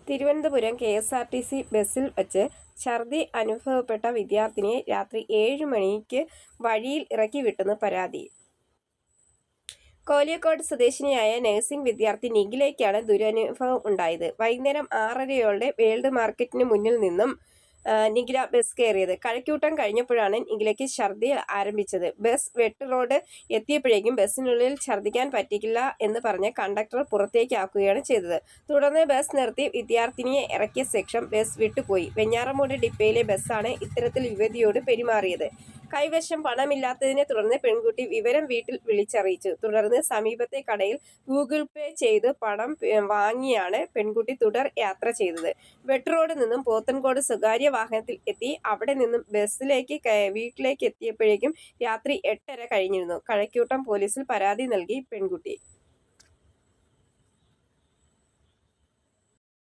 Thiruvananthapuram KSRTC ബസ്സിൽ വച്ച് ഛർദി അനുഭവപ്പെട്ട വിദ്യാർത്ഥിനിയെ രാത്രി 7 മണിക്ക് വഴിയിൽ ഇറക്കിവിട്ടെന്ന് പരാതി. കോലിയക്കോട് സ്വദേശിനിയായ നഴ്സിംഗ് വിദ്യാർത്ഥി നിഖിലയ്ക്കാണ് ദുരനുഭവം ഉണ്ടായത്. വൈകുന്നേരം 6:30 വേൾഡ് മാർക്കറ്റിന് മുന്നിൽ നിന്നും നിഖില ബസ് കയറിയത്. കഴക്കൂട്ടം കഴിഞ്ഞപ്പോഴാണ് നിഖിലയ്ക്ക് ഛർദി ആരംഭിച്ചത്. ബസ് വെട്ട് റോഡ് എത്തിയപ്പോഴേക്കും ബസ്സിനുള്ളിൽ ഛർദിക്കാൻ പറ്റില്ല എന്ന് പറഞ്ഞ് കണ്ടക്ടർ പുറത്തേക്കാക്കുകയാണ് ചെയ്തത്. തുടർന്ന് ബസ് നിർത്തി വിദ്യാർത്ഥിനിയെ ഇറക്കിയ ശേഷം ബസ് വിട്ടുപോയി. വെഞ്ഞാറമൂട് ഡിപ്പോയിലെ ബസ്സാണ് ഇത്തരത്തിൽ യുവതിയോട് പെരുമാറിയത്. കൈവശം പണമില്ലാത്തതിനെ തുടർന്ന് പെൺകുട്ടി വിവരം വീട്ടിൽ വിളിച്ചറിയിച്ചു. തുടർന്ന് സമീപത്തെ കടയിൽ ഗൂഗിൾ പേ ചെയ്ത് പണം വാങ്ങിയാണ് പെൺകുട്ടി തുടർ യാത്ര ചെയ്തത്. വെട്ട് റോഡിൽ നിന്നും പോത്തൻകോട് സ്വകാര്യ വാഹനത്തിൽ എത്തി. അവിടെ നിന്നും വീട്ടിലേക്ക് എത്തിയപ്പോഴേക്കും രാത്രി 8:30 കഴിഞ്ഞിരുന്നു. കഴക്കൂട്ടം പോലീസിൽ പരാതി നൽകി പെൺകുട്ടി.